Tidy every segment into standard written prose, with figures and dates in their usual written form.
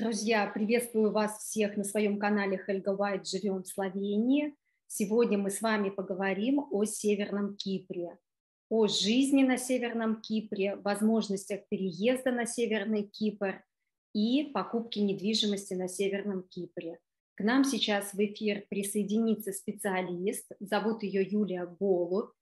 Друзья, приветствую вас всех на своем канале Helga White «Живем в Словении». Сегодня мы с вами поговорим о Северном Кипре, о жизни на Северном Кипре, возможностях переезда на Северный Кипр и покупки недвижимости на Северном Кипре. К нам сейчас в эфир присоединится специалист, зовут ее Юлия Голубь.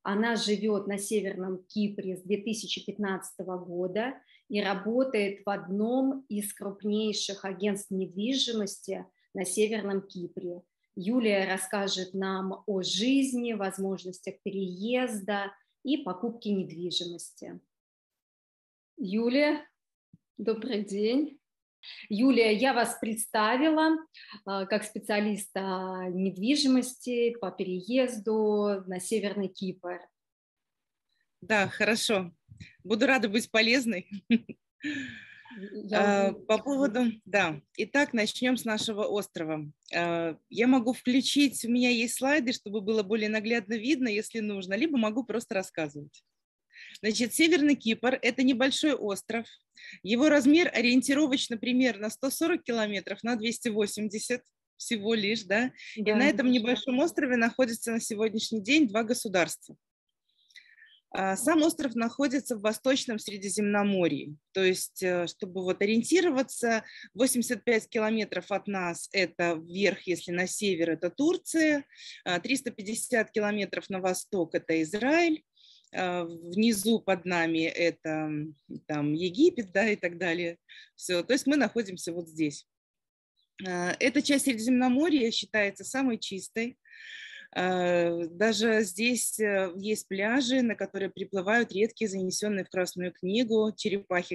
Она живет на Северном Кипре с 2015 года и работает в одном из крупнейших агентств недвижимости на Северном Кипре. Юлия расскажет нам о жизни, возможностях переезда и покупки недвижимости. Юлия, добрый день. Юлия, я вас представила как специалиста недвижимости по переезду на Северный Кипр. Да, хорошо. Буду рада быть полезной. По поводу, да. Итак, начнем с нашего острова. Я могу включить, у меня есть слайды, чтобы было более наглядно видно, если нужно, либо могу просто рассказывать. Значит, Северный Кипр – это небольшой остров. Его размер ориентировочно примерно 140 километров на 280 всего лишь, да. И на этом небольшом острове находится на сегодняшний день два государства. Сам остров находится в Восточном Средиземноморье, то есть, чтобы вот ориентироваться, 85 километров от нас – это вверх, если на север – это Турция, 350 километров на восток – это Израиль, внизу под нами это там Египет, да, и так далее. Все, то есть мы находимся вот здесь. Эта часть Средиземноморья считается самой чистой. Даже здесь есть пляжи, на которые приплывают редкие, занесенные в Красную книгу черепахи,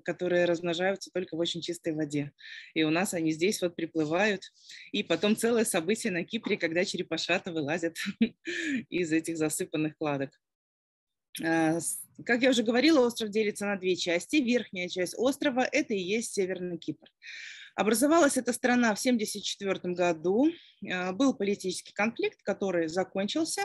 которые размножаются только в очень чистой воде. И у нас они здесь вот приплывают. И потом целое событие на Кипре, когда черепашата вылазят из этих засыпанных кладок. Как я уже говорила, остров делится на две части. Верхняя часть острова – это и есть Северный Кипр. Образовалась эта страна в 1974 году, был политический конфликт, который закончился,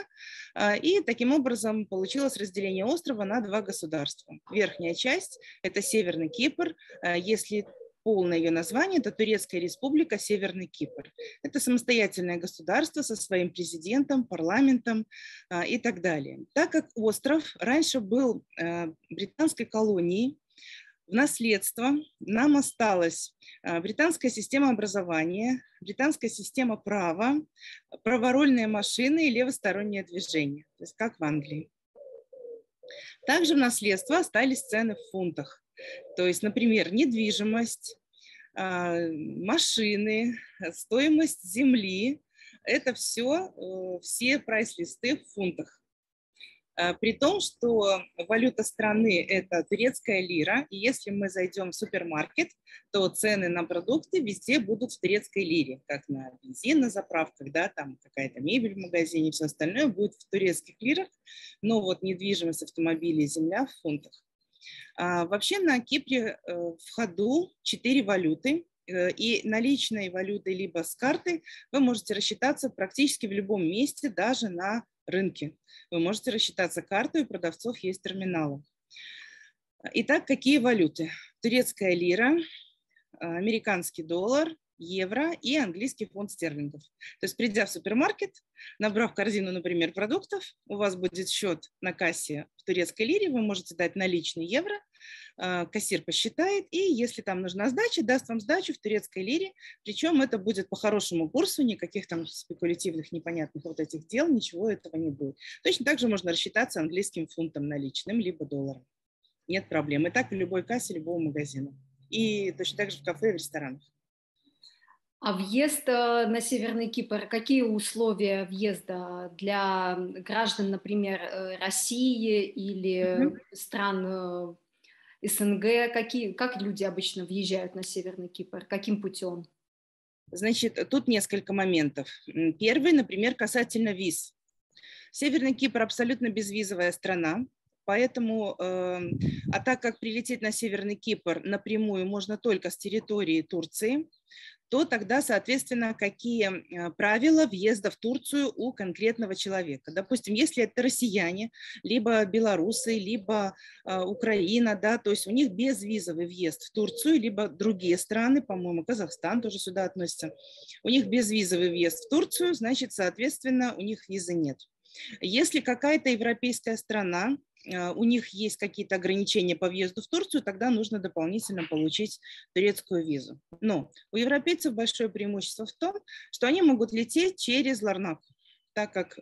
и таким образом получилось разделение острова на два государства. Верхняя часть – это Северный Кипр, если полное ее название – это Турецкая республика Северный Кипр. Это самостоятельное государство со своим президентом, парламентом и так далее. Так как остров раньше был британской колонией, в наследство нам осталась британская система образования, британская система права, праворульные машины и левостороннее движение, то есть как в Англии. Также в наследство остались цены в фунтах, то есть, например, недвижимость, машины, стоимость земли, это все прайс-листы в фунтах. При том, что валюта страны – это турецкая лира, и если мы зайдем в супермаркет, то цены на продукты везде будут в турецкой лире, как на бензин на заправках, да, там какая-то мебель в магазине, все остальное будет в турецких лирах, но вот недвижимость, автомобили, земля в фунтах. Вообще на Кипре в ходу 4 валюты, и наличной валютой либо с карты вы можете рассчитаться практически в любом месте, даже на рынке. Вы можете рассчитаться картой, у продавцов есть терминалы. Итак, какие валюты? Турецкая лира, американский доллар, евро и английский фунт стерлингов. То есть, придя в супермаркет, набрав корзину, например, продуктов, у вас будет счет на кассе в турецкой лире, вы можете дать наличный евро, кассир посчитает, и если там нужна сдача, даст вам сдачу в турецкой лире, причем это будет по хорошему курсу, никаких там спекулятивных непонятных вот этих дел, ничего этого не будет. Точно так же можно рассчитаться английским фунтом наличным, либо долларом. Нет проблем. И так в любой кассе любого магазина. И точно так же в кафе и в ресторанах. А въезд на Северный Кипр, какие условия въезда для граждан, например, России или стран СНГ? Как люди обычно въезжают на Северный Кипр? Каким путем? Значит, тут несколько моментов. Первый, например, касательно виз. Северный Кипр абсолютно безвизовая страна. Поэтому, а так как прилететь на Северный Кипр напрямую можно только с территории Турции, то тогда, соответственно, какие правила въезда в Турцию у конкретного человека. Допустим, если это россияне, либо белорусы, либо Украина, да, то есть у них безвизовый въезд в Турцию, либо другие страны, по-моему, Казахстан тоже сюда относится, у них безвизовый въезд в Турцию, значит, соответственно, у них визы нет. Если какая-то европейская страна, у них есть какие-то ограничения по въезду в Турцию, тогда нужно дополнительно получить турецкую визу. Но у европейцев большое преимущество в том, что они могут лететь через Ларнаку, так как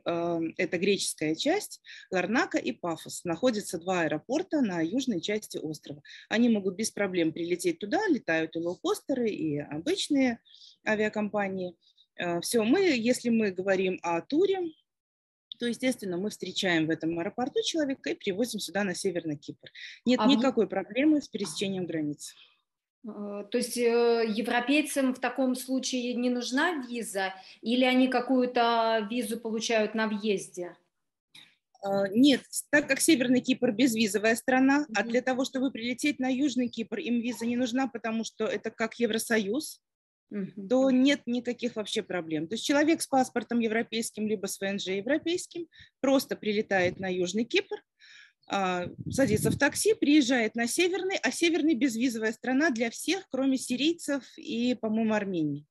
это греческая часть, Ларнака и Пафос. Находятся два аэропорта на южной части острова. Они могут без проблем прилететь туда, летают и лоукостеры, и обычные авиакомпании. Все, если мы говорим о туре, то, естественно, мы встречаем в этом аэропорту человека и привозим сюда на Северный Кипр. Нет никакой проблемы с пересечением границ. То есть европейцам в таком случае не нужна виза, или они какую-то визу получают на въезде? Нет, так как Северный Кипр безвизовая страна, а для того, чтобы прилететь на Южный Кипр, им виза не нужна, потому что это как Евросоюз, то нет никаких вообще проблем. То есть человек с паспортом европейским, либо с ВНЖ европейским просто прилетает на Южный Кипр, садится в такси, приезжает на Северный, а Северный безвизовая страна для всех, кроме сирийцев и, по-моему, Армении.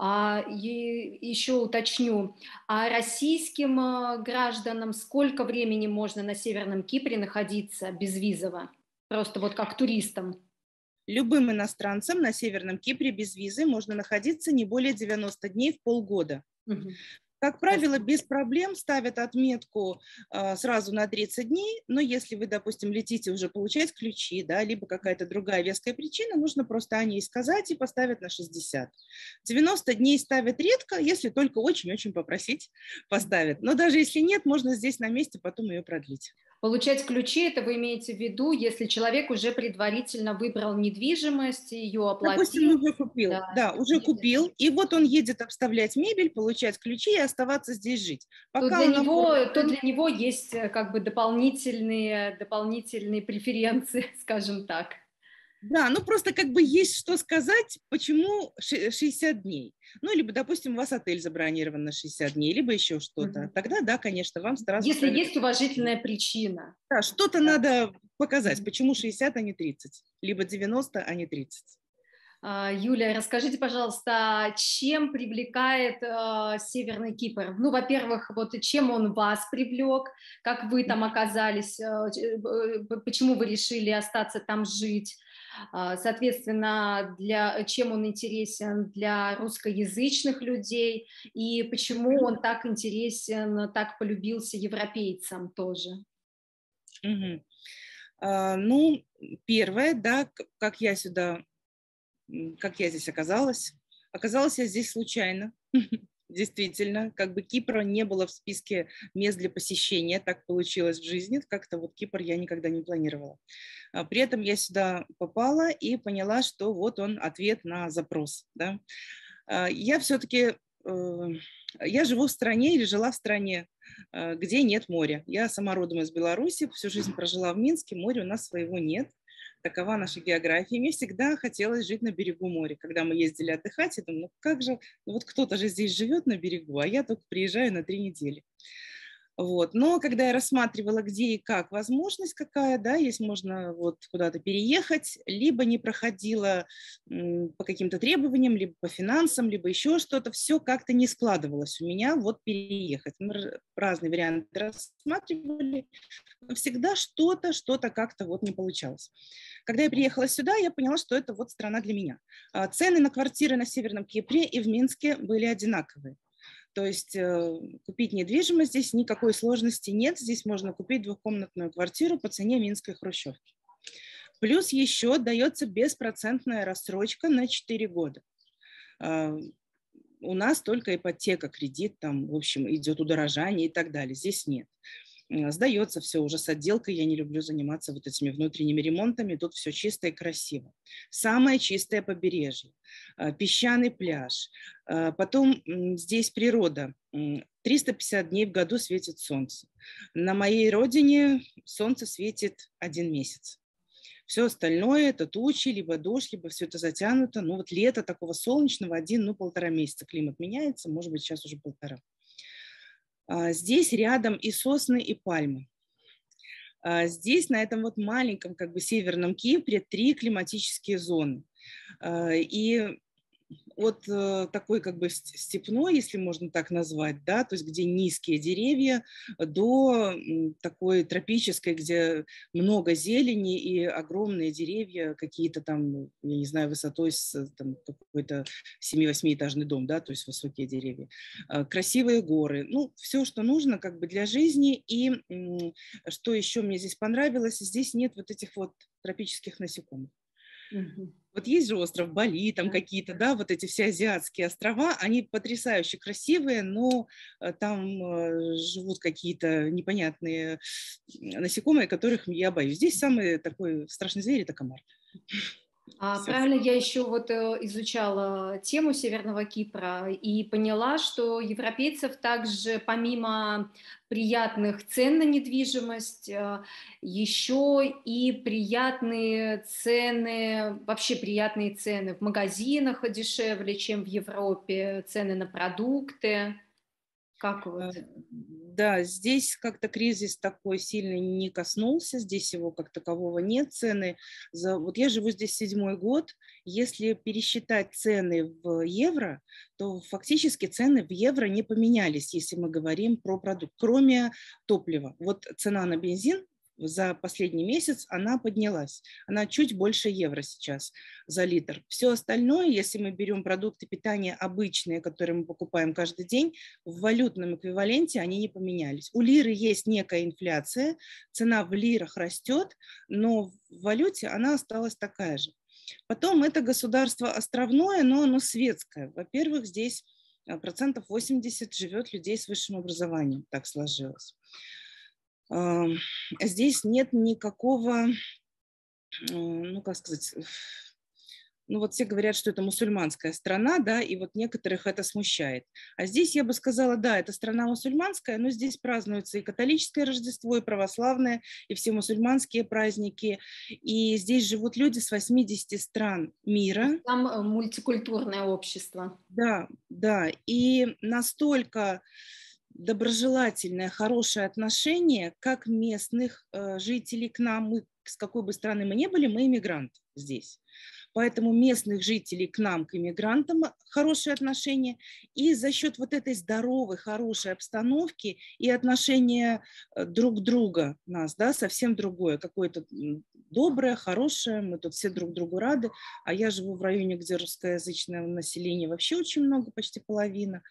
И еще уточню, а российским гражданам сколько времени можно на Северном Кипре находиться безвизово? Просто вот как туристам? Любым иностранцам на Северном Кипре без визы можно находиться не более 90 дней в полгода. Как правило, без проблем ставят отметку сразу на 30 дней, но если вы, допустим, летите уже получать ключи, да, либо какая-то другая веская причина, нужно просто о ней сказать и поставят на 60. 90 дней ставят редко, если только очень-очень попросить, поставят. Но даже если нет, можно здесь на месте потом ее продлить. Получать ключи, это вы имеете в виду, если человек уже предварительно выбрал недвижимость, ее оплатил. Допустим, уже купил, да, уже купил, и вот он едет обставлять мебель, получать ключи и оставаться здесь жить. То для него есть как бы дополнительные преференции, скажем так. Да, ну просто как бы есть что сказать, почему 60 дней. Ну, либо, допустим, у вас отель забронирован на 60 дней, либо еще что-то. Тогда, да, конечно, вам сразу... Если есть уважительная причина. Да, что-то надо показать, почему 60, а не 30, либо 90, а не 30. Юлия, расскажите, пожалуйста, чем привлекает Северный Кипр? Ну, во-первых, вот чем он вас привлек, как вы там оказались, почему вы решили остаться там жить? Соответственно, чем он интересен для русскоязычных людей и почему он так интересен, так полюбился европейцам тоже? Ну, первое, да, как я здесь оказалась. Оказалась я здесь случайно. Действительно, как бы Кипра не было в списке мест для посещения, так получилось в жизни, как-то вот Кипр я никогда не планировала. При этом я сюда попала и поняла, что вот он ответ на запрос. Да. Я все-таки, я живу в стране или жила в стране, где нет моря. Я сама родом из Беларуси, всю жизнь прожила в Минске, моря у нас своего нет. Такова наша география. Мне всегда хотелось жить на берегу моря. Когда мы ездили отдыхать, я думала, ну как же, вот кто-то же здесь живет на берегу, а я только приезжаю на 3 недели. Вот. Но когда я рассматривала, где и как возможность какая, да, есть можно вот куда-то переехать, либо не проходила по каким-то требованиям, либо по финансам, либо еще что-то, все как-то не складывалось у меня вот переехать. Мы разные варианты рассматривали, но всегда что-то как-то вот не получалось. Когда я приехала сюда, я поняла, что это вот страна для меня. Цены на квартиры на Северном Кипре и в Минске были одинаковые. То есть купить недвижимость здесь никакой сложности нет. Здесь можно купить двухкомнатную квартиру по цене минской хрущевки. Плюс еще дается беспроцентная рассрочка на 4 года. У нас только ипотека, кредит, там, в общем, идет удорожание и так далее. Здесь нет. Сдается все уже с отделкой, я не люблю заниматься вот этими внутренними ремонтами, тут все чисто и красиво. Самое чистое побережье, песчаный пляж, потом здесь природа, 350 дней в году светит солнце. На моей родине солнце светит 1 месяц. Все остальное – это тучи, либо дождь, либо все это затянуто. Ну вот лето такого солнечного 1-1,5 месяца. Климат меняется, может быть, сейчас уже 1,5. Здесь рядом и сосны, и пальмы. Здесь, на этом вот маленьком как бы северном Кипре, 3 климатические зоны. И от такой как бы степной, если можно так назвать, да, то есть где низкие деревья, до такой тропической, где много зелени и огромные деревья, какие-то там, я не знаю, высотой с там, какой-то 7-8-этажный дом, да, то есть высокие деревья, красивые горы, ну, все, что нужно как бы для жизни. И что еще мне здесь понравилось, здесь нет вот этих вот тропических насекомых. Вот есть же остров Бали, там какие-то, да, вот эти все азиатские острова, они потрясающе красивые, но там живут какие-то непонятные насекомые, которых я боюсь. Здесь самый такой страшный зверь – это комар. Правильно, я еще вот изучала тему Северного Кипра и поняла, что европейцев также помимо приятных цен на недвижимость, еще и приятные цены, вообще приятные цены в магазинах дешевле, чем в Европе, цены на продукты. Как вот? Да, здесь как-то кризис такой сильно не коснулся, здесь его как такового нет. Цены, вот я живу здесь 7-й год, если пересчитать цены в евро, то фактически цены в евро не поменялись, если мы говорим про продукт, кроме топлива. Вот цена на бензин за последний месяц она поднялась. Она чуть больше евро сейчас за литр. Все остальное, если мы берем продукты питания обычные, которые мы покупаем каждый день, в валютном эквиваленте они не поменялись. У лиры есть некая инфляция, цена в лирах растет, но в валюте она осталась такая же. Потом это государство островное, но оно светское. Во-первых, здесь 80% живет людей с высшим образованием, так сложилось. Здесь нет никакого, ну, как сказать, ну, вот все говорят, что это мусульманская страна, да, и вот некоторых это смущает. А здесь я бы сказала, да, это страна мусульманская, но здесь празднуется и католическое Рождество, и православное, и все мусульманские праздники. И здесь живут люди с 80 стран мира. Там мультикультурное общество. Да, да, и настолько доброжелательное, хорошее отношение как местных жителей к нам, мы, с какой бы страны мы ни были, мы иммигранты здесь. Поэтому местных жителей к нам, к иммигрантам, хорошие отношения. И за счет вот этой здоровой, хорошей обстановки и отношения друг друга нас, да, совсем другое, какое-то доброе, хорошее, мы тут все друг другу рады. А я живу в районе, где русскоязычное население вообще очень много, почти половина.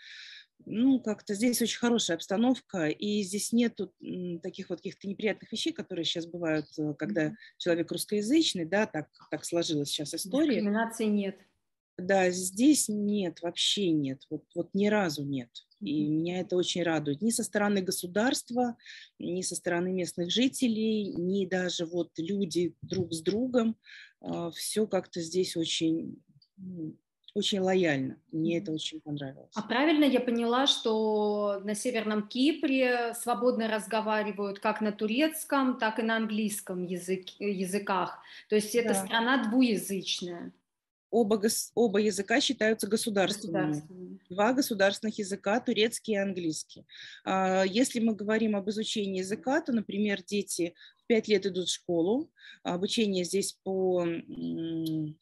Ну, как-то здесь очень хорошая обстановка, и здесь нету таких вот каких-то неприятных вещей, которые сейчас бывают, когда человек русскоязычный, да, так сложилась сейчас история. Дискриминации нет. Да, здесь нет, вообще нет, вот ни разу нет. И меня это очень радует. Ни со стороны государства, ни со стороны местных жителей, ни даже вот люди друг с другом. Все как-то здесь очень... очень лояльно. Мне это очень понравилось. А правильно я поняла, что на Северном Кипре свободно разговаривают как на турецком, так и на английском языках? То есть это страна двуязычная? Оба языка считаются государственными. 2 государственных языка, турецкий и английский. Если мы говорим об изучении языка, то, например, дети в 5 лет идут в школу. Обучение здесь по,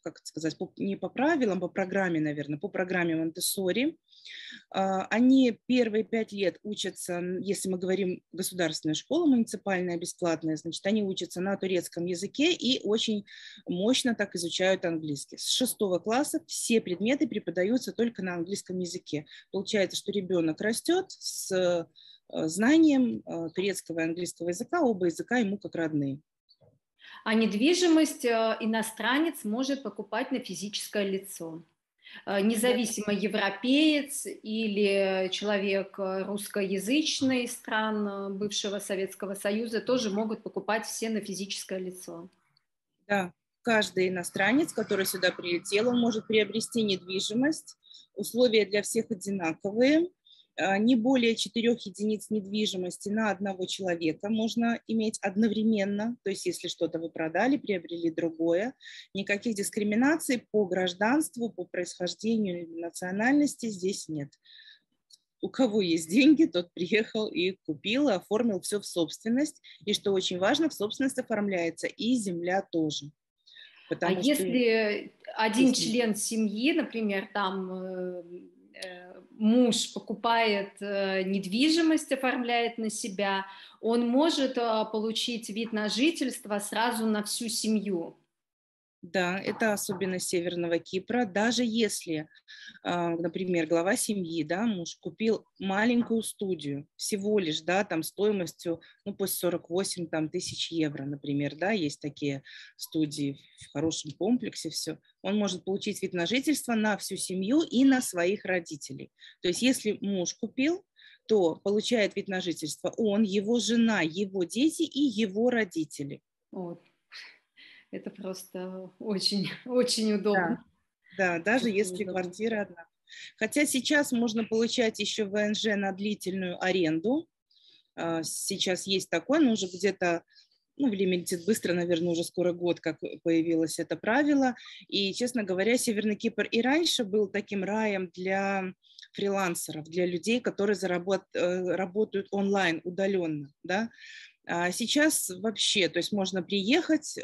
как сказать, не по правилам, по программе, наверное, по программе Монтессори. Они первые 5 лет учатся, если мы говорим государственная школа муниципальная, бесплатная, значит, они учатся на турецком языке и очень мощно так изучают английский. С 6 класса все предметы преподаются только на английском языке. Получается, что ребенок растет с знанием турецкого и английского языка, оба языка ему как родные. А недвижимость иностранец может покупать на физическое лицо? Независимо европеец или человек русскоязычный стран бывшего Советского Союза тоже могут покупать все на физическое лицо. Да, каждый иностранец, который сюда прилетел, он может приобрести недвижимость. Условия для всех одинаковые. Не более 4 единиц недвижимости на одного человека можно иметь одновременно. То есть если что-то вы продали, приобрели другое. Никаких дискриминаций по гражданству, по происхождению или национальности здесь нет. У кого есть деньги, тот приехал и купил, оформил все в собственность. И что очень важно, в собственность оформляется и земля тоже. А если один член семьи, например, там муж покупает недвижимость, оформляет на себя, он может получить вид на жительство сразу на всю семью? Да, это особенность Северного Кипра. Даже если, например, глава семьи, да, муж купил маленькую студию, всего лишь, да, там стоимостью, ну, пусть 48 там, тысяч евро, например, да, есть такие студии в хорошем комплексе, все, он может получить вид на жительство на всю семью и на своих родителей. То есть если муж купил, то получает вид на жительство он, его жена, его дети и его родители. Вот. Это просто очень, очень удобно. Да, даже Очень если удобно. квартира одна. Хотя сейчас можно получать еще ВНЖ на длительную аренду. Сейчас есть такое, но уже где-то, ну, лимитит быстро, наверное, уже скоро год, как появилось это правило. И, честно говоря, Северный Кипр и раньше был таким раем для фрилансеров, для людей, которые работают онлайн, удаленно, да. А сейчас вообще, то есть можно приехать,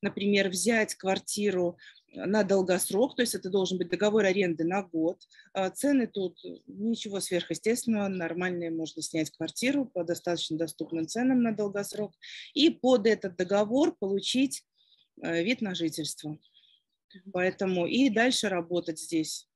например, взять квартиру на долгосрок, то есть это должен быть договор аренды на год. Цены тут ничего сверхъестественного, нормальные, можно снять квартиру по достаточно доступным ценам на долгосрок и под этот договор получить вид на жительство. Поэтому и дальше работать здесь.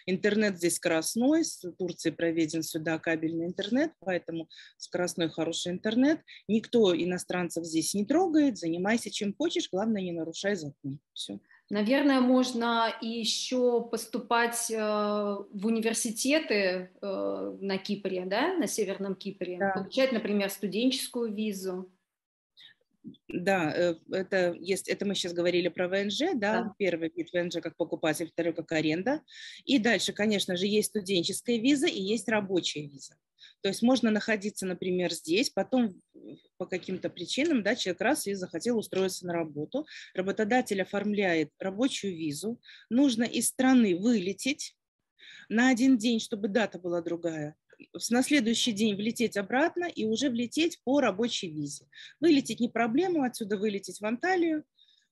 Интернет здесь скоростной, с Турции проведен сюда кабельный интернет, поэтому скоростной хороший интернет. Никто иностранцев здесь не трогает, занимайся чем хочешь, главное не нарушай закон. Все. Наверное, можно еще поступать в университеты на Кипре, да, на Северном Кипре, Да. получать, например, студенческую визу. Да, это мы сейчас говорили про ВНЖ, да, первый вид ВНЖ как покупатель, второй как аренда. И дальше, конечно же, есть студенческая виза и есть рабочая виза. То есть можно находиться, например, здесь, потом по каким-то причинам, да, человек раз и захотел устроиться на работу, работодатель оформляет рабочую визу, нужно из страны вылететь на один день, чтобы дата была другая, на следующий день влететь обратно и уже влететь по рабочей визе. Вылететь не проблема, отсюда вылететь в Анталию,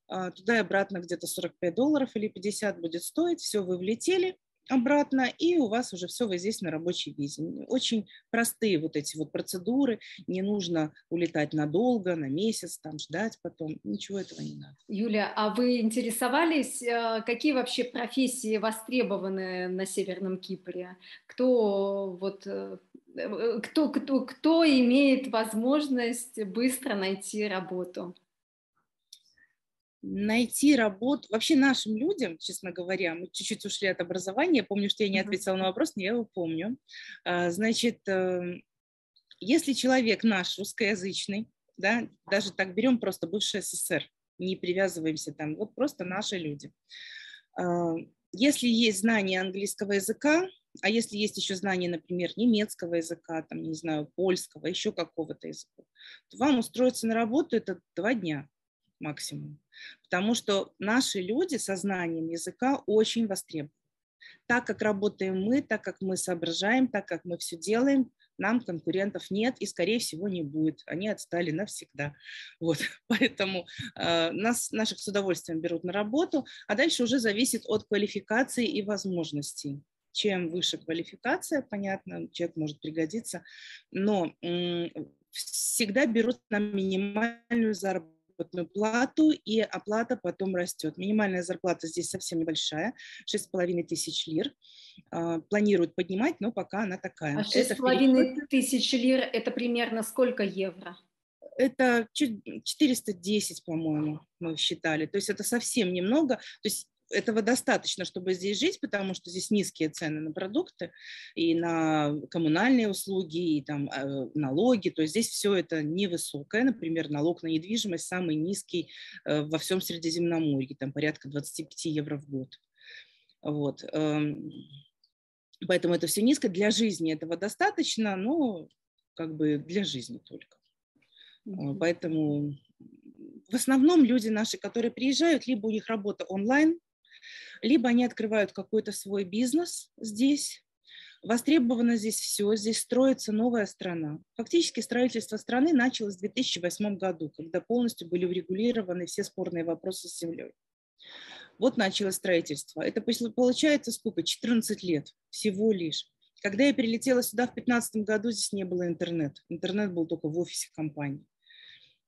туда и обратно где-то $45 или 50 будет стоить, все, вы влетели обратно, и у вас уже все, вы здесь на рабочей визе. Очень простые вот эти вот процедуры, не нужно улетать надолго, на месяц, там ждать потом, ничего этого не надо. Юля, а вы интересовались, какие вообще профессии востребованы на Северном Кипре? Кто имеет возможность быстро найти работу? Найти работу, вообще нашим людям, честно говоря, мы чуть-чуть ушли от образования, я помню, что я не ответила на вопрос, но я его помню. Значит, если человек наш русскоязычный, да, даже так берем просто бывший СССР, не привязываемся там, вот просто наши люди. Если есть знание английского языка, а если есть еще знание, например, немецкого языка, там, не знаю, польского, еще какого-то языка, то вам устроиться на работу это 2 дня максимум. Потому что наши люди со знанием языка очень востребованы. Так как работаем мы, так как мы соображаем, так как мы все делаем, нам конкурентов нет и, скорее всего, не будет. Они отстали навсегда. Вот. Поэтому наших с удовольствием берут на работу, а дальше уже зависит от квалификации и возможностей. Чем выше квалификация, понятно, человек может пригодиться, но всегда берут на минимальную заработную плату, и оплата потом растет. Минимальная зарплата здесь совсем небольшая, 6500 лир. Планируют поднимать, но пока она такая. А 6500 лир – это примерно сколько евро? Это чуть 410, по-моему, мы считали. То есть это совсем немного. То есть этого достаточно, чтобы здесь жить, потому что здесь низкие цены на продукты и на коммунальные услуги, и там налоги. То есть здесь все это невысокое. Например, налог на недвижимость самый низкий во всем Средиземноморье, там порядка 25 евро в год. Вот. Поэтому это все низко. Для жизни этого достаточно, но как бы для жизни только. Поэтому в основном люди наши, которые приезжают, либо у них работа онлайн, либо они открывают какой-то свой бизнес здесь. Востребовано здесь все, здесь строится новая страна. Фактически строительство страны началось в 2008 году, когда полностью были урегулированы все спорные вопросы с землей. Вот началось строительство. Это получается сколько? 14 лет всего лишь. Когда я прилетела сюда в 2015 году, здесь не было интернета. Интернет был только в офисе компании.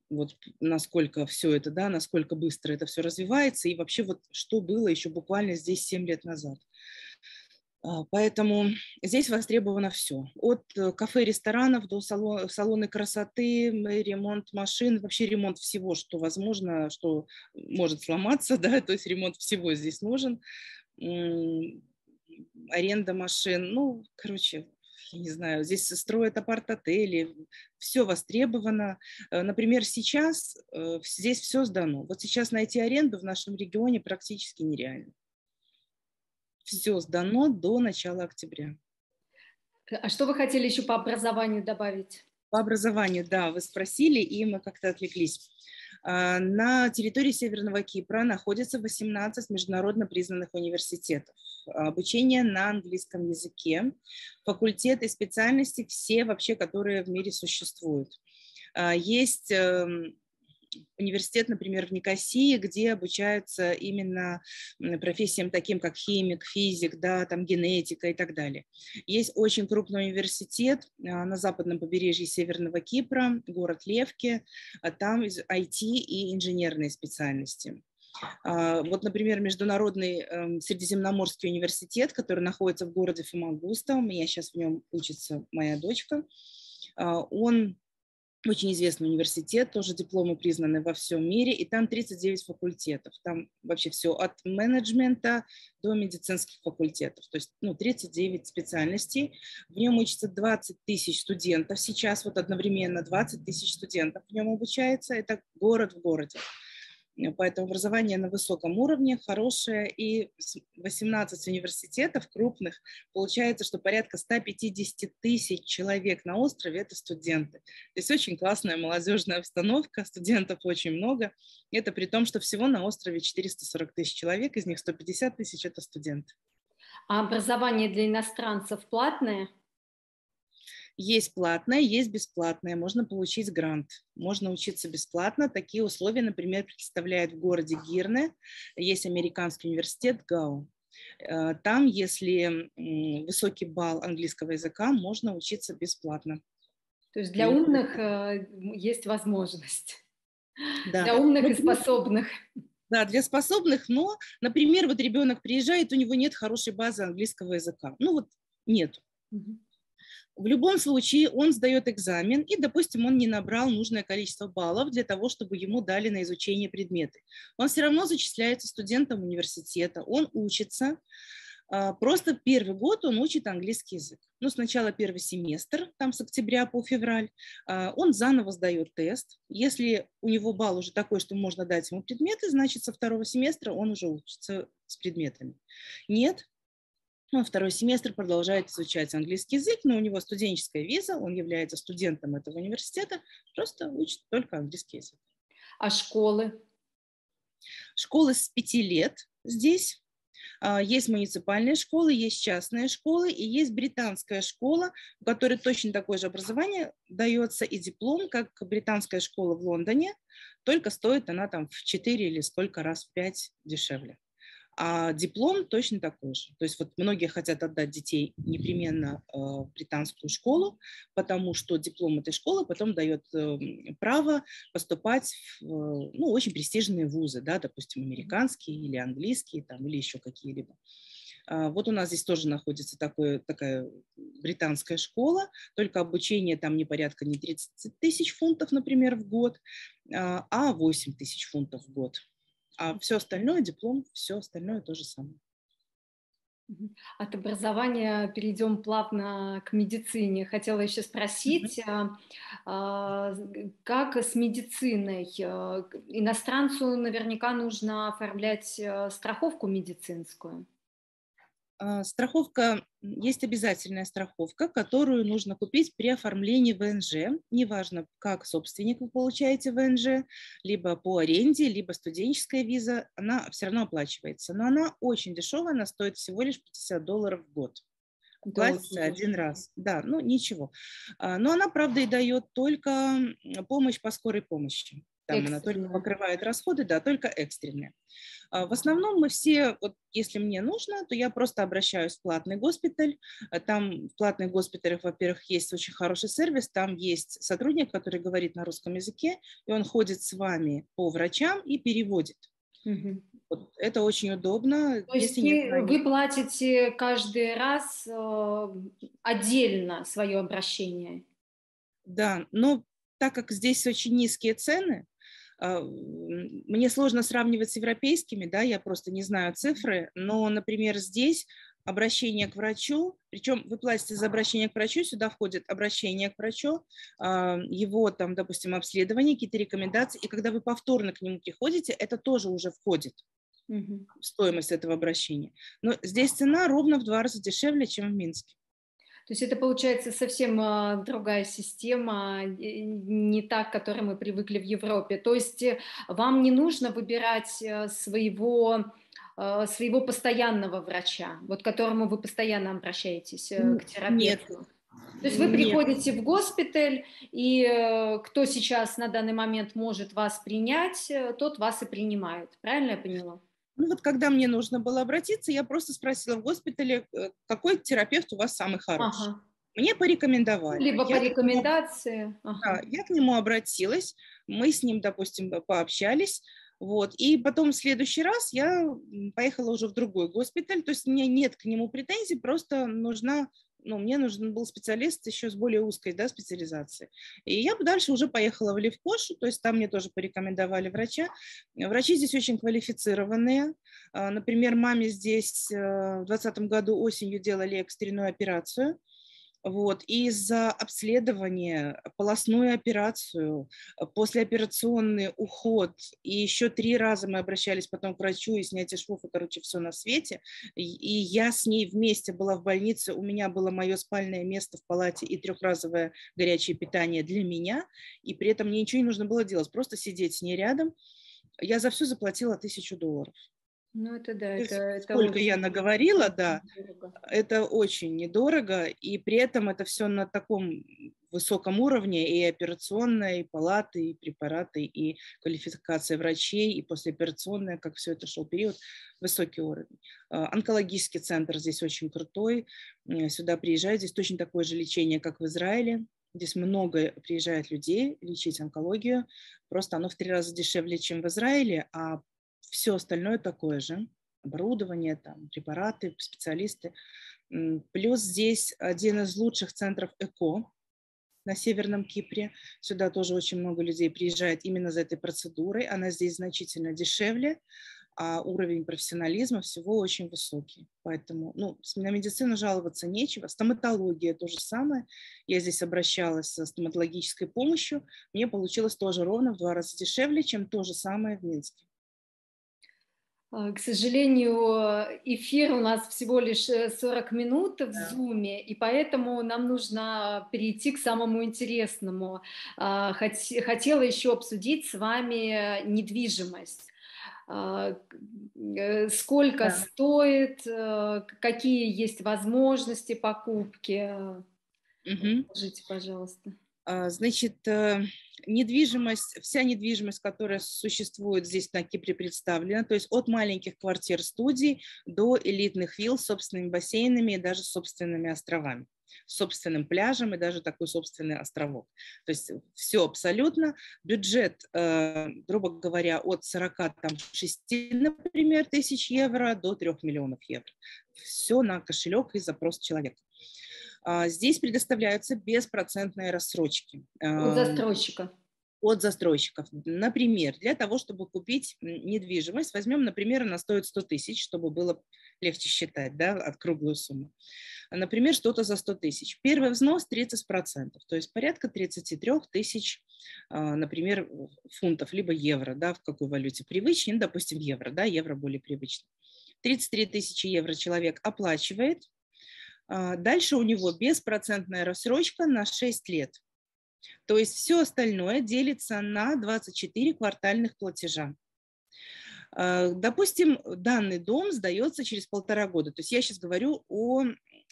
Вот насколько все это, да, насколько быстро это все развивается, и вообще вот что было еще буквально здесь 7 лет назад. Поэтому здесь востребовано все. От кафе, ресторанов до салоны красоты, ремонт машин, вообще ремонт всего, что возможно, что может сломаться, да, то есть ремонт всего здесь нужен. Аренда машин, ну, короче, я не знаю, здесь строят апарт-отели, все востребовано. Например, сейчас здесь все сдано. Вот сейчас найти аренду в нашем регионе практически нереально. Все сдано до начала октября. А что вы хотели еще по образованию добавить? По образованию, да, вы спросили, и мы как-то отвлеклись. На территории Северного Кипра находится 18 международно признанных университетов. Обучение на английском языке, факультеты, специальности, все вообще, которые в мире существуют. Есть университет, например, в Никосии, где обучаются именно профессиям таким, как химик, физик, да, там генетика и так далее. Есть очень крупный университет на западном побережье Северного Кипра, город Левки, там IT и инженерные специальности. Вот, например, Международный Средиземноморский университет, который находится в городе Фомагуста, у меня сейчас в нем учится моя дочка, он очень известный университет, тоже дипломы признаны во всем мире, и там 39 факультетов. Там вообще все от менеджмента до медицинских факультетов. То есть 39 специальностей. В нем учатся 20 тысяч студентов сейчас, вот одновременно 20 тысяч студентов в нем обучается. Это город в городе. Поэтому образование на высоком уровне, хорошее, и 18 университетов крупных, получается, что порядка 150 тысяч человек на острове – это студенты. Здесь очень классная молодежная обстановка, студентов очень много. Это при том, что всего на острове 440 тысяч человек, из них 150 тысяч – это студенты. А образование для иностранцев платное? Есть платное, есть бесплатное. Можно получить грант. Можно учиться бесплатно. Такие условия, например, представляет в городе Гирне. Есть американский университет ГАУ. Там, если высокий балл английского языка, можно учиться бесплатно. То есть для умных есть возможность. Да. Для умных и способных. Да, для способных, но, например, вот ребенок приезжает, у него нет хорошей базы английского языка. Ну вот нет. В любом случае он сдает экзамен, и, допустим, он не набрал нужное количество баллов для того, чтобы ему дали на изучение предметы. Он все равно зачисляется студентом университета, он учится. Просто первый год он учит английский язык. Ну, сначала первый семестр, там с октября по февраль, он заново сдает тест. Если у него балл уже такой, что можно дать ему предметы, значит, со второго семестра он уже учится с предметами. Нет. Он второй семестр продолжает изучать английский язык, но у него студенческая виза, он является студентом этого университета, просто учит только английский язык. А школы? Школы с 5 лет здесь. Есть муниципальные школы, есть частные школы и есть британская школа, в которой точно такое же образование дается и диплом, как британская школа в Лондоне, только стоит она там в 4 или сколько раз в 5 дешевле. А диплом точно такой же. То есть вот многие хотят отдать детей непременно в британскую школу, потому что диплом этой школы потом дает право поступать в очень престижные вузы, да, допустим, американские или английские, там, или еще какие-либо. Вот у нас здесь тоже находится такая британская школа, только обучение там не 30 тысяч фунтов, например, в год, а 8 тысяч фунтов в год. А все остальное, диплом, все остальное то же самое. От образования перейдем плавно к медицине. Хотела еще спросить, как с медициной? Иностранцу наверняка нужно оформлять страховку медицинскую. Страховка, есть обязательная страховка, которую нужно купить при оформлении ВНЖ. Неважно, как собственник вы получаете ВНЖ, либо по аренде, либо студенческая виза, она все равно оплачивается. Но она очень дешевая, она стоит всего лишь $50 в год. Платится один раз. Да, ну ничего. Но она, правда, и дает только помощь по скорой помощи. Там она только покрывает расходы, да, только экстренные. В основном мы все, вот если мне нужно, то я просто обращаюсь в платный госпиталь. Там в платных госпиталях, во-первых, есть очень хороший сервис, там есть сотрудник, который говорит на русском языке, и он ходит с вами по врачам и переводит. Вот, это очень удобно. То есть вы платите каждый раз отдельно свое обращение? Да, но так как здесь очень низкие цены, мне сложно сравнивать с европейскими, да, я просто не знаю цифры, но, например, здесь обращение к врачу, причем вы платите за обращение к врачу, сюда входит обращение к врачу, его там, допустим, обследование, какие-то рекомендации, и когда вы повторно к нему приходите, это тоже уже входит в стоимость этого обращения. Но здесь цена ровно в 2 раза дешевле, чем в Минске. То есть это получается совсем другая система, не та, к которой мы привыкли в Европе. То есть вам не нужно выбирать своего постоянного врача, вот к которому вы постоянно обращаетесь, к терапевту. Нет. То есть вы приходите в госпиталь, и кто сейчас на данный момент может вас принять, тот вас и принимает. Правильно я поняла? Ну вот когда мне нужно было обратиться, я просто спросила в госпитале, какой терапевт у вас самый хороший. Ага. Мне порекомендовали. Либо по рекомендации. Да, я к нему обратилась, мы с ним, допустим, пообщались, вот, и потом в следующий раз я поехала уже в другой госпиталь, то есть у меня нет к нему претензий, просто мне нужен был специалист еще с более узкой, да, специализацией. И я дальше уже поехала в Левкошу, то есть там мне тоже порекомендовали врача. Врачи здесь очень квалифицированные. Например, маме здесь в 2020 году осенью делали экстренную операцию. Вот, и за обследование, полостную операцию, послеоперационный уход, и еще 3 раза мы обращались потом к врачу, и снятие швов, и, короче, все на свете. И я с ней вместе была в больнице, у меня было мое спальное место в палате и 3-разовое горячее питание для меня, и при этом мне ничего не нужно было делать, просто сидеть с ней рядом. Я за все заплатила $1000. Ну, это да, это сколько я наговорила, да, недорого. это очень недорого, и при этом это все на таком высоком уровне, и операционная, и палаты, и препараты, и квалификация врачей, и послеоперационная, как все это шел период, высокий уровень. Онкологический центр здесь очень крутой, сюда приезжают, здесь точно такое же лечение, как в Израиле. Здесь много приезжает людей лечить онкологию, просто оно в 3 раза дешевле, чем в Израиле, а все остальное такое же. Оборудование, там, препараты, специалисты. Плюс здесь один из лучших центров ЭКО на Северном Кипре. Сюда тоже очень много людей приезжает именно за этой процедурой. Она здесь значительно дешевле, а уровень профессионализма всего очень высокий. Поэтому на медицину жаловаться нечего. Стоматология то же самое. Я здесь обращалась со стоматологической помощью. Мне получилось тоже ровно в 2 раза дешевле, чем то же самое в Минске. К сожалению, эфир у нас всего лишь 40 минут в Zoom, и поэтому нам нужно перейти к самому интересному. Хотела еще обсудить с вами недвижимость. Сколько стоит, какие есть возможности покупки? Скажите, пожалуйста. Значит, недвижимость, вся недвижимость, которая существует здесь на Кипре, представлена, то есть от маленьких квартир-студий до элитных вилл с собственными бассейнами и даже собственными островами, с собственным пляжем и даже такой собственный островок. То есть все абсолютно. Бюджет, грубо говоря, от 46, например, тысяч евро до 3 миллионов евро. Все на кошелек и запрос человека. Здесь предоставляются беспроцентные рассрочки. От застройщика. от застройщиков. Например, для того, чтобы купить недвижимость, возьмем, например, она стоит 100 тысяч, чтобы было легче считать, да, от круглую сумму. Например, что-то за 100 тысяч. Первый взнос 30%, то есть порядка 33 тысяч, например, фунтов, либо евро, да, в какой валюте привычнее, ну, допустим, евро, да, евро более привычно. 33 тысячи евро человек оплачивает. Дальше у него беспроцентная рассрочка на 6 лет. То есть все остальное делится на 24 квартальных платежа. Допустим, данный дом сдается через 1,5 года. То есть я сейчас говорю о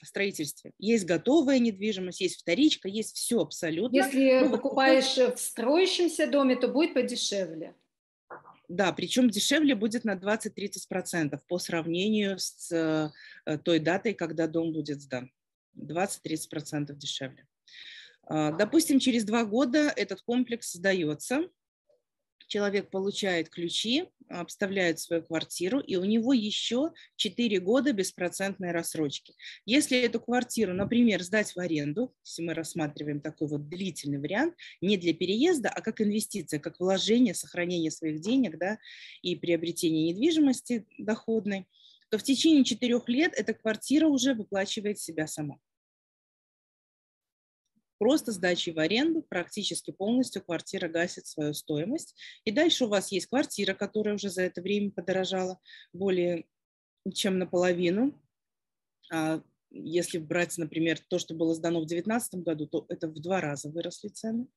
строительстве. Есть готовая недвижимость, есть вторичка, есть все абсолютно. Если покупаешь в строящемся доме, то будет подешевле. Да, причем дешевле будет на 20-30% по сравнению с той датой, когда дом будет сдан. 20-30% дешевле. Допустим, через 2 года этот комплекс сдается, человек получает ключи, обставляет свою квартиру, и у него еще 4 года беспроцентной рассрочки. Если эту квартиру, например, сдать в аренду, если мы рассматриваем такой вот длительный вариант, не для переезда, а как инвестиция, как вложение, сохранение своих денег, да, и приобретение недвижимости доходной, то в течение 4 лет эта квартира уже выплачивает себя сама. Просто сдачей в аренду практически полностью квартира гасит свою стоимость. И дальше у вас есть квартира, которая уже за это время подорожала более чем наполовину. Если брать, например, то, что было сдано в 2019 году, то это в 2 раза выросли цены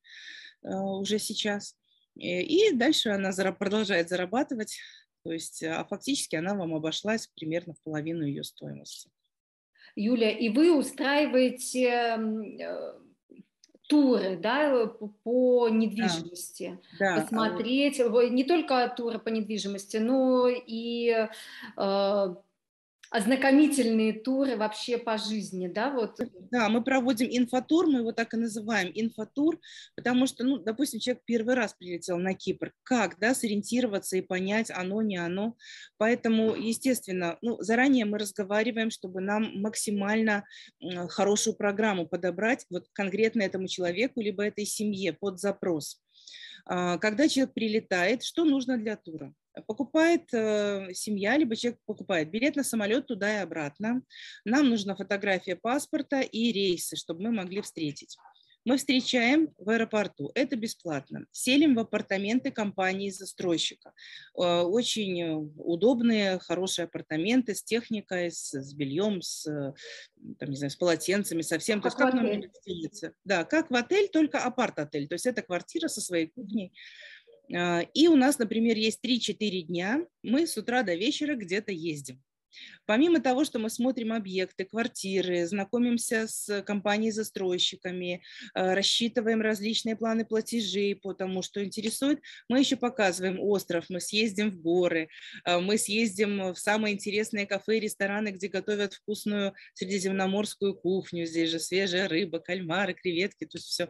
уже сейчас. И дальше она продолжает зарабатывать, то есть, фактически она вам обошлась примерно в половину ее стоимости. Юля, и вы устраиваете туры, да, по недвижимости, да. посмотреть, не только туры по недвижимости, но и ознакомительные туры вообще по жизни, да, вот. Да, мы проводим инфотур, мы его так и называем, инфотур, потому что, ну, допустим, человек первый раз прилетел на Кипр, как, да, сориентироваться и понять, оно, не оно, поэтому, естественно, ну, заранее мы разговариваем, чтобы нам максимально хорошую программу подобрать вот конкретно этому человеку, либо этой семье под запрос. Когда человек прилетает, что нужно для тура? Покупает семья, либо человек покупает билет на самолет туда и обратно. Нам нужна фотография паспорта и рейсы, чтобы мы могли встретить. Мы встречаем в аэропорту, это бесплатно. Селим в апартаменты компании-застройщика. Очень удобные, хорошие апартаменты с техникой, с бельем, там, не знаю, с полотенцами, совсем. То есть как нам в гостинице. Да, как в отель, только апарт-отель. То есть это квартира со своей кухней. И у нас, например, есть 3-4 дня, мы с утра до вечера где-то ездим. Помимо того, что мы смотрим объекты, квартиры, знакомимся с компанией-застройщиками, рассчитываем различные планы платежей по тому, что интересует, мы еще показываем остров, мы съездим в горы, мы съездим в самые интересные кафе и рестораны, где готовят вкусную средиземноморскую кухню, здесь же свежая рыба, кальмары, креветки, то есть все,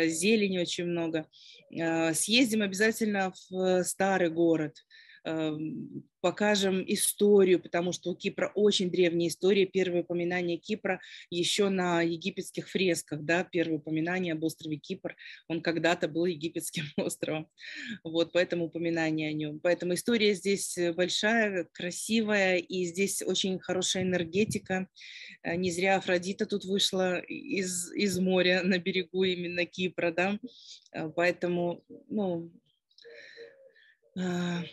зелени очень много. Съездим обязательно в старый город, покажем историю, потому что у Кипра очень древняя история. Первое упоминание Кипра еще на египетских фресках, да, первое упоминание об острове Кипр, он когда-то был египетским островом, вот, поэтому упоминание о нем. Поэтому история здесь большая, красивая, и здесь очень хорошая энергетика. Не зря Афродита тут вышла из моря на берегу именно Кипра, да, поэтому, ну,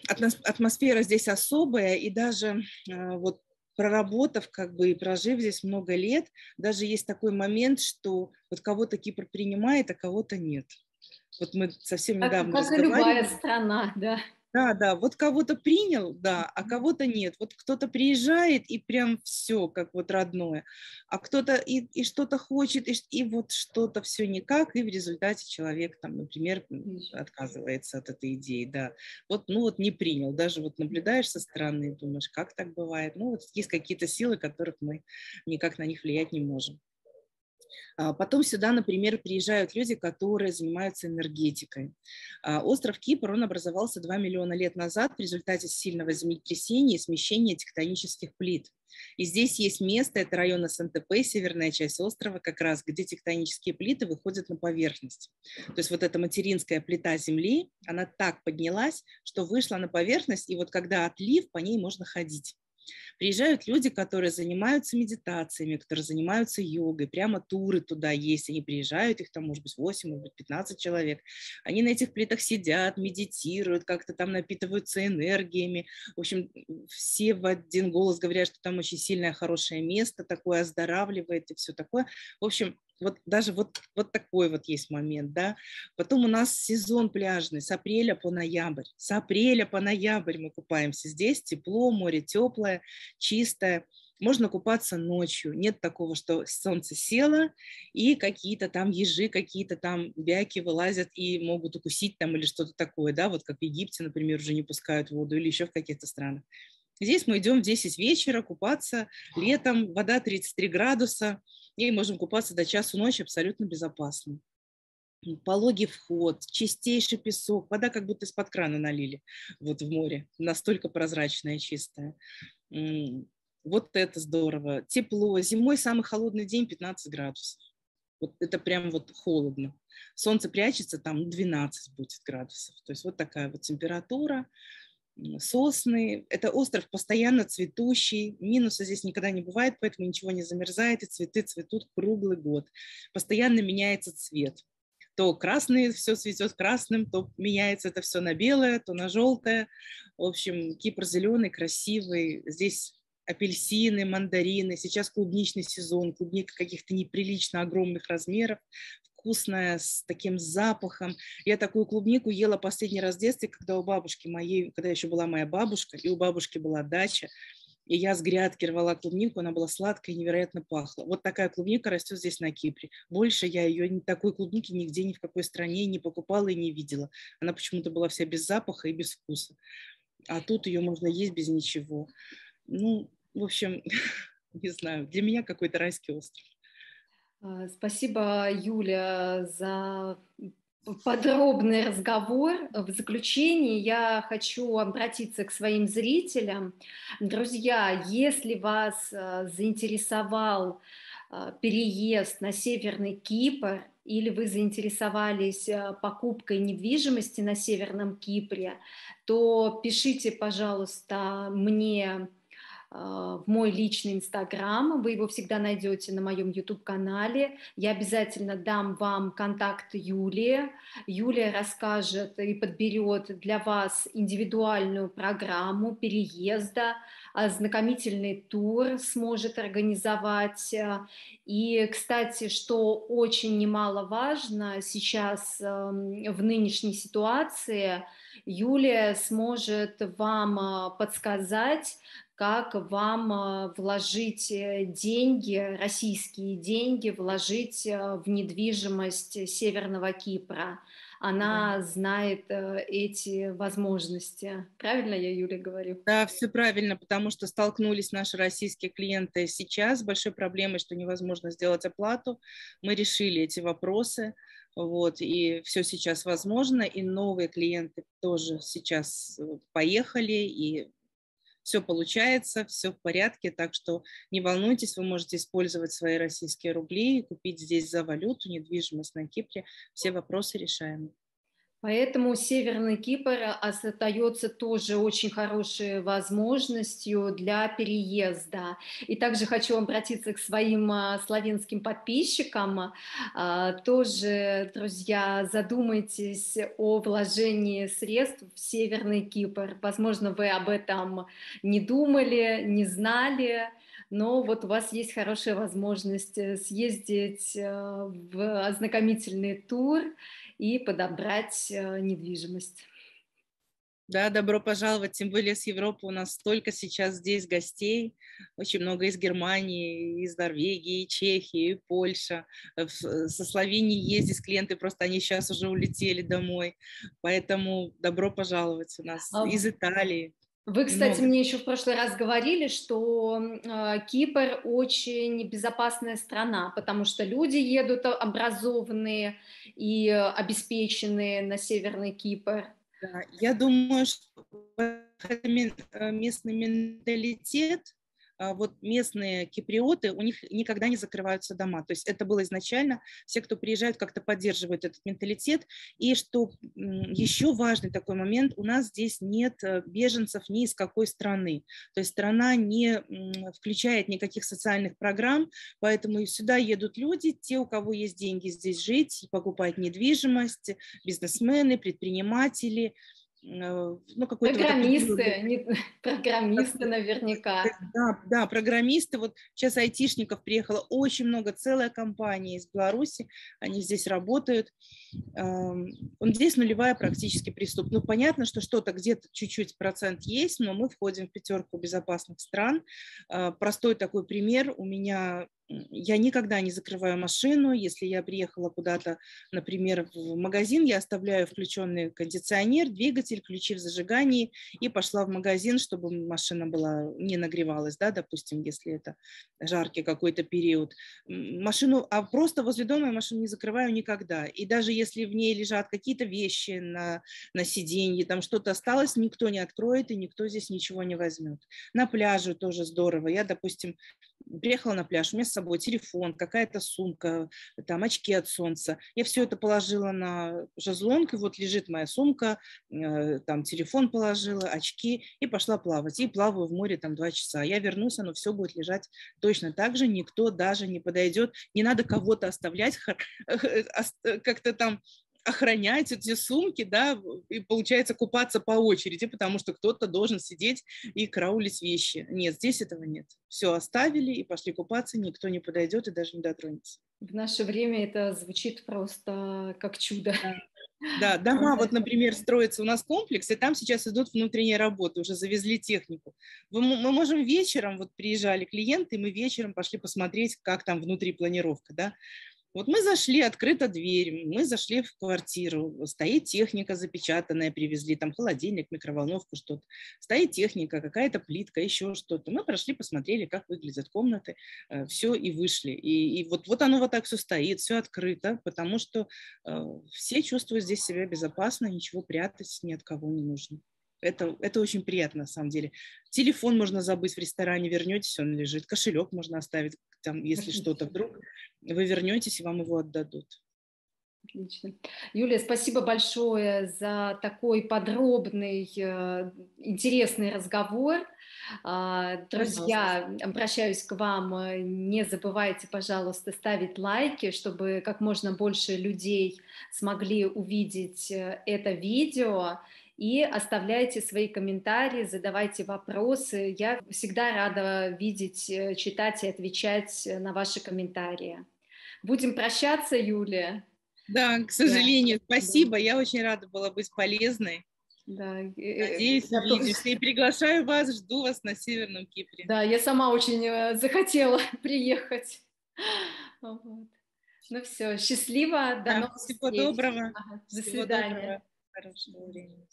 атмосфера здесь особая, и даже вот проработав как бы и прожив здесь много лет, даже есть такой момент, что вот кого-то Кипр принимает, а кого-то нет. Вот мы совсем недавно разговаривали. Как и любая страна, да. Да, вот кого-то принял, да, а кого-то нет. Вот кто-то приезжает и прям все, как вот родное, а кто-то и что-то хочет, и вот что-то все никак, и в результате человек там, например, отказывается от этой идеи, да. Вот, ну вот не принял, даже вот наблюдаешь со стороны, думаешь, как так бывает. Ну вот есть какие-то силы, которых мы никак на них влиять не можем. Потом сюда, например, приезжают люди, которые занимаются энергетикой. Остров Кипр, он образовался 2 миллиона лет назад в результате сильного землетрясения и смещения тектонических плит. И здесь есть место, это район СНТП, северная часть острова, как раз, где тектонические плиты выходят на поверхность. То есть вот эта материнская плита Земли, она так поднялась, что вышла на поверхность, и вот когда отлив, по ней можно ходить. Приезжают люди, которые занимаются медитациями, которые занимаются йогой, прямо туры туда есть, они приезжают, их там может быть 8, может быть 15 человек, они на этих плитах сидят, медитируют, как-то там напитываются энергиями, в общем, все в один голос говорят, что там очень сильное, хорошее место, такое оздоравливает и все такое, в общем, вот даже вот такой вот есть момент, да. Потом у нас сезон пляжный с апреля по ноябрь. С апреля по ноябрь мы купаемся. Здесь тепло, море теплое, чистое. Можно купаться ночью. Нет такого, что солнце село, и какие-то там ежи, какие-то там бяки вылазят и могут укусить там или что-то такое, да, вот как в Египте, например, уже не пускают воду или еще в каких-то странах. Здесь мы идем в 10 вечера купаться летом, вода 33 градуса, и можем купаться до часу ночи абсолютно безопасно. Пологий вход, чистейший песок, вода как будто из-под крана налили вот в море, настолько прозрачная и чистая. Вот это здорово. Тепло. Зимой самый холодный день 15 градусов. Вот это прям вот холодно. Солнце прячется, там 12 будет градусов. То есть вот такая вот температура. Сосны. Это остров постоянно цветущий. Минуса здесь никогда не бывает, поэтому ничего не замерзает, и цветы цветут круглый год. Постоянно меняется цвет. То красный все цветет красным, то меняется это все на белое, то на желтое. В общем, Кипр зеленый, красивый. Здесь апельсины, мандарины. Сейчас клубничный сезон, клубника каких-то неприлично огромных размеров, вкусная, с таким запахом. Я такую клубнику ела последний раз в детстве, когда у бабушки моей, когда еще была моя бабушка, и у бабушки была дача, и я с грядки рвала клубнику, она была сладкая и невероятно пахла. Вот такая клубника растет здесь на Кипре. Больше я ее, такой клубники нигде, ни в какой стране не покупала и не видела. Она почему-то была вся без запаха и без вкуса. А тут ее можно есть без ничего. Ну, в общем, не знаю, для меня какой-то райский остров. Спасибо, Юля, за подробный разговор. В заключение я хочу обратиться к своим зрителям. Друзья, если вас заинтересовал переезд на Северный Кипр, или вы заинтересовались покупкой недвижимости на Северном Кипре, то пишите, пожалуйста, мне в мой личный Инстаграм, вы его всегда найдете на моем YouTube-канале. Я обязательно дам вам контакт Юлии. Юлия расскажет и подберет для вас индивидуальную программу переезда, ознакомительный тур сможет организовать. И, кстати, что очень немаловажно сейчас в нынешней ситуации, Юлия сможет вам подсказать, как вам вложить деньги, российские деньги, вложить в недвижимость Северного Кипра. Она знает эти возможности. Правильно я, Юля, говорю? Да, все правильно, потому что столкнулись наши российские клиенты сейчас с большой проблемой, что невозможно сделать оплату. Мы решили эти вопросы, вот, и все сейчас возможно, и новые клиенты тоже сейчас поехали, и все получается, все в порядке, так что не волнуйтесь, вы можете использовать свои российские рубли и купить здесь за валюту недвижимость на Кипре. Все вопросы решаемы. Поэтому Северный Кипр остается тоже очень хорошей возможностью для переезда. И также хочу обратиться к своим славянским подписчикам. Тоже, друзья, задумайтесь о вложении средств в Северный Кипр. Возможно, вы об этом не думали, не знали, но вот у вас есть хорошая возможность съездить в ознакомительный тур и подобрать недвижимость. Да, добро пожаловать, тем более с Европы у нас столько сейчас здесь гостей, очень много из Германии, из Норвегии, Чехии, Польша, со Словении есть здесь клиенты, просто они сейчас уже улетели домой, поэтому добро пожаловать у нас из Италии. Вы, кстати, много. мне еще в прошлый раз говорили, что Кипр очень безопасная страна, потому что люди едут образованные и обеспеченные на Северный Кипр. Да, я думаю, что местный менталитет, вот местные киприоты, у них никогда не закрываются дома. То есть это было изначально, все, кто приезжают, как-то поддерживают этот менталитет. И что еще важный такой момент, у нас здесь нет беженцев ни из какой страны. То есть страна не включает никаких социальных программ, поэтому сюда едут люди, те, у кого есть деньги здесь жить, покупать недвижимость, бизнесмены, предприниматели, ну, какой-то вот Программисты, программисты наверняка. да, да, программисты. Вот сейчас айтишников приехало очень много, целая компания из Беларуси, они здесь работают. Здесь нулевая практически преступность. Ну, понятно, что что-то где-то чуть-чуть процент есть, но мы входим в 5 безопасных стран. Простой такой пример. Я никогда не закрываю машину. Если я приехала куда-то, например, в магазин, я оставляю включенный кондиционер, двигатель, ключи в зажигании и пошла в магазин, чтобы машина была, не нагревалась, да, допустим, если это жаркий какой-то период. Просто возле дома я машину не закрываю никогда. И даже если в ней лежат какие-то вещи на сиденье, там что-то осталось, никто не откроет и никто здесь ничего не возьмет. На пляже тоже здорово. Я, допустим, приехала на пляж, у меня с собой телефон, какая-то сумка, там очки от солнца. Я все это положила на шезлонг, и вот лежит моя сумка, там телефон положила, очки, и пошла плавать. И плаваю в море там 2 часа. Я вернусь, оно все будет лежать точно так же, никто даже не подойдет. Не надо кого-то оставлять, как-то там охранять эти сумки, да, и получается купаться по очереди, потому что кто-то должен сидеть и караулить вещи. Нет, здесь этого нет. Все оставили и пошли купаться, никто не подойдет и даже не дотронется. В наше время это звучит просто как чудо. Да. Да, дома, вот, например, строится у нас комплекс, и там сейчас идут внутренние работы, уже завезли технику. Мы можем вечером, вот приезжали клиенты, и мы вечером пошли посмотреть, как там внутри планировка, да. Вот мы зашли, открыта дверь, мы зашли в квартиру, стоит техника запечатанная, привезли там холодильник, микроволновку, что-то. Стоит техника, какая-то плитка, еще что-то. Мы прошли, посмотрели, как выглядят комнаты, все и вышли. И вот оно вот так все стоит, все открыто, потому что все чувствуют здесь себя безопасно, ничего прятать ни от кого не нужно. Это очень приятно, на самом деле. Телефон можно забыть в ресторане, вернетесь, он лежит. Кошелек можно оставить, там, если что-то вдруг. Вы вернетесь, и вам его отдадут. Отлично. Юлия, спасибо большое за такой подробный, интересный разговор. Друзья, обращаюсь к вам, не забывайте, пожалуйста, ставить лайки, чтобы как можно больше людей смогли увидеть это видео. И оставляйте свои комментарии, задавайте вопросы. Я всегда рада видеть, читать и отвечать на ваши комментарии. Будем прощаться, Юлия. Да, к сожалению, спасибо. Я очень рада была быть полезной. Да. Надеюсь, увидимся. И приглашаю вас, жду вас на Северном Кипре. Да, я сама очень захотела приехать. Вот. Ну все, счастливо, до новых Всего встреч. доброго. Ага, до Всего свидания. доброго. Хорошего времени.